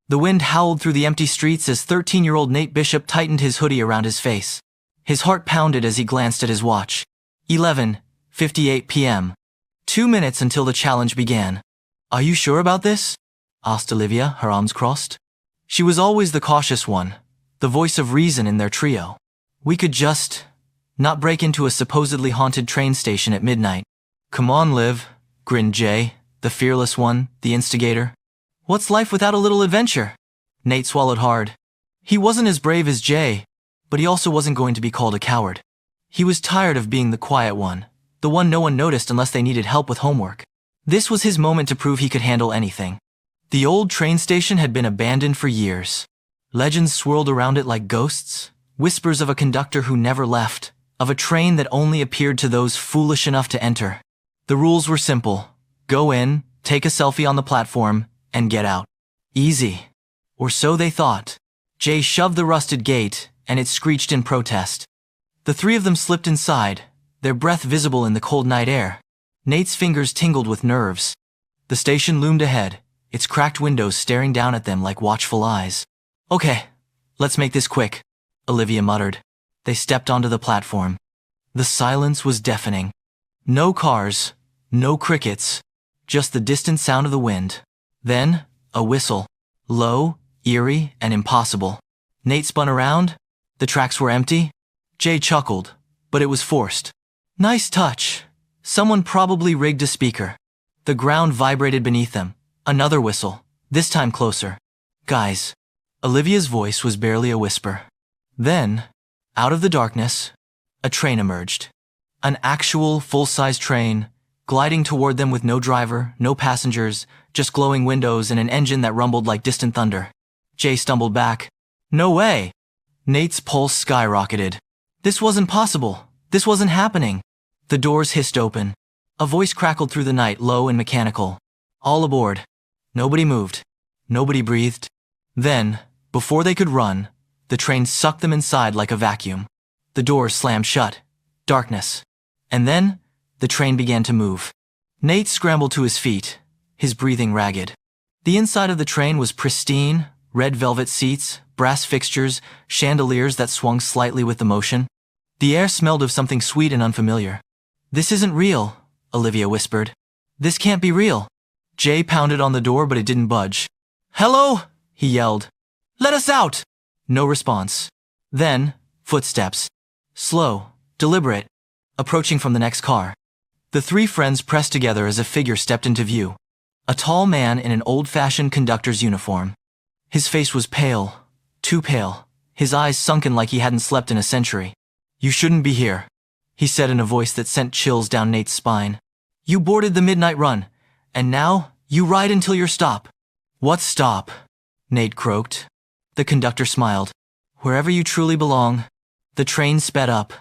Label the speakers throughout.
Speaker 1: The wind howled through the empty streets as 13-year-old Nate Bishop tightened his hoodie around his face. His heart pounded as he glanced at his watch. 11:58 p.m. 2 minutes until the challenge began. "Are you sure about this?" asked Olivia, her arms crossed. She was always the cautious one, the voice of reason in their trio. "We could just not break into a supposedly haunted train station at midnight." "Come on, Liv," grinned Jay, the fearless one, the instigator. "What's life without a little adventure?" Nate swallowed hard. He wasn't as brave as Jay, but he also wasn't going to be called a coward. He was tired of being the quiet one, the one no one noticed unless they needed help with homework. This was his moment to prove he could handle anything. The old train station had been abandoned for years. Legends swirled around it like ghosts, whispers of a conductor who never left, of a train that only appeared to those foolish enough to enter. The rules were simple. Go in, take a selfie on the platform, and get out. Easy. Or so they thought. Jay shoved the rusted gate, and it screeched in protest. The three of them slipped inside, their breath visible in the cold night air. Nate's fingers tingled with nerves. The station loomed ahead, its cracked windows staring down at them like watchful eyes. "Okay, let's make this quick," Olivia muttered. They stepped onto the platform. The silence was deafening. No cars, no crickets, just the distant sound of the wind. Then, a whistle. Low, eerie, and impossible. Nate spun around. The tracks were empty. Jay chuckled, but it was forced. "Nice touch." Someone probably rigged a speaker. The ground vibrated beneath them. Another whistle, this time closer. "Guys." Olivia's voice was barely a whisper. Then, out of the darkness, a train emerged. An actual, full-size train, gliding toward them with no driver, no passengers, just glowing windows and an engine that rumbled like distant thunder. Jay stumbled back. "No way!" Nate's pulse skyrocketed. This wasn't possible. This wasn't happening. The doors hissed open. A voice crackled through the night, low and mechanical. "All aboard." Nobody moved. Nobody breathed. Then, before they could run, the train sucked them inside like a vacuum. The doors slammed shut. Darkness. And then, the train began to move. Nate scrambled to his feet, his breathing ragged. The inside of the train was pristine, red velvet seats, brass fixtures, chandeliers that swung slightly with the motion. The air smelled of something sweet and unfamiliar. "This isn't real," Olivia whispered. "This can't be real." Jay pounded on the door, but it didn't budge. "Hello?" he yelled. "Let us out!" No response. Then, footsteps. Slow, deliberate, approaching from the next car. The three friends pressed together as a figure stepped into view. A tall man in an old-fashioned conductor's uniform. His face was pale, too pale, his eyes sunken like he hadn't slept in a century. "You shouldn't be here," he said in a voice that sent chills down Nate's spine. "You boarded the midnight run, and now you ride until your stop." "What stop?" Nate croaked. The conductor smiled. "Wherever you truly belong." The train sped up.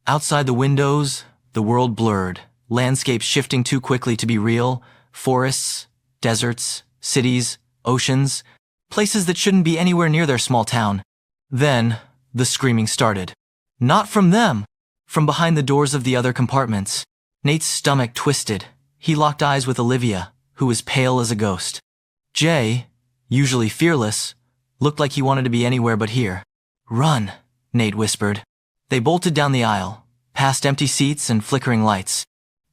Speaker 1: Outside the windows, the world blurred, landscapes shifting too quickly to be real, forests, deserts, cities, oceans, places that shouldn't be anywhere near their small town. Then, the screaming started. Not from them, from behind the doors of the other compartments. Nate's stomach twisted. He locked eyes with Olivia, who was pale as a ghost. Jay, usually fearless, looked like he wanted to be anywhere but here. "Run," Nate whispered. They bolted down the aisle, past empty seats and flickering lights.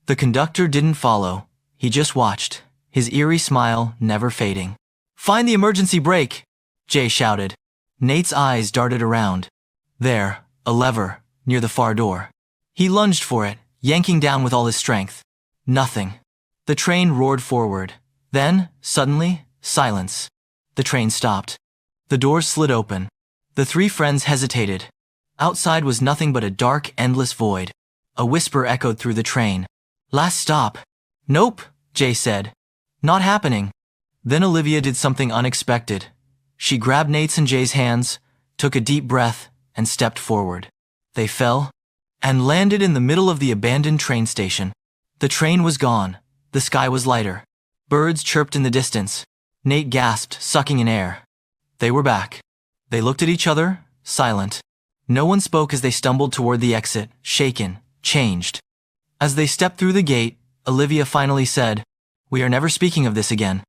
Speaker 1: The conductor didn't follow. He just watched, his eerie smile never fading. "Find the emergency brake," Jay shouted. Nate's eyes darted around. There, a lever, near the far door. He lunged for it, yanking down with all his strength. Nothing. The train roared forward. Then, suddenly, silence. The train stopped. The doors slid open. The three friends hesitated. Outside was nothing but a dark, endless void. A whisper echoed through the train. "Last stop." "Nope," Jay said. "Not happening." Then Olivia did something unexpected. She grabbed Nate's and Jay's hands, took a deep breath, and stepped forward. They fell and landed in the middle of the abandoned train station. The train was gone. The sky was lighter. Birds chirped in the distance. Nate gasped, sucking in air. They were back. They looked at each other, silent. No one spoke as they stumbled toward the exit, shaken, changed. As they stepped through the gate, Olivia finally said, "We are never speaking of this again."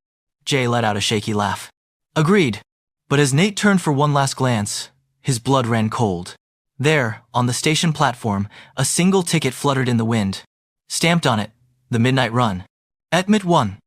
Speaker 1: Jay let out a shaky laugh. Agreed. But as Nate turned for one last glance, his blood ran cold. There, on the station platform, a single ticket fluttered in the wind. Stamped on it, the midnight run. Admit 1.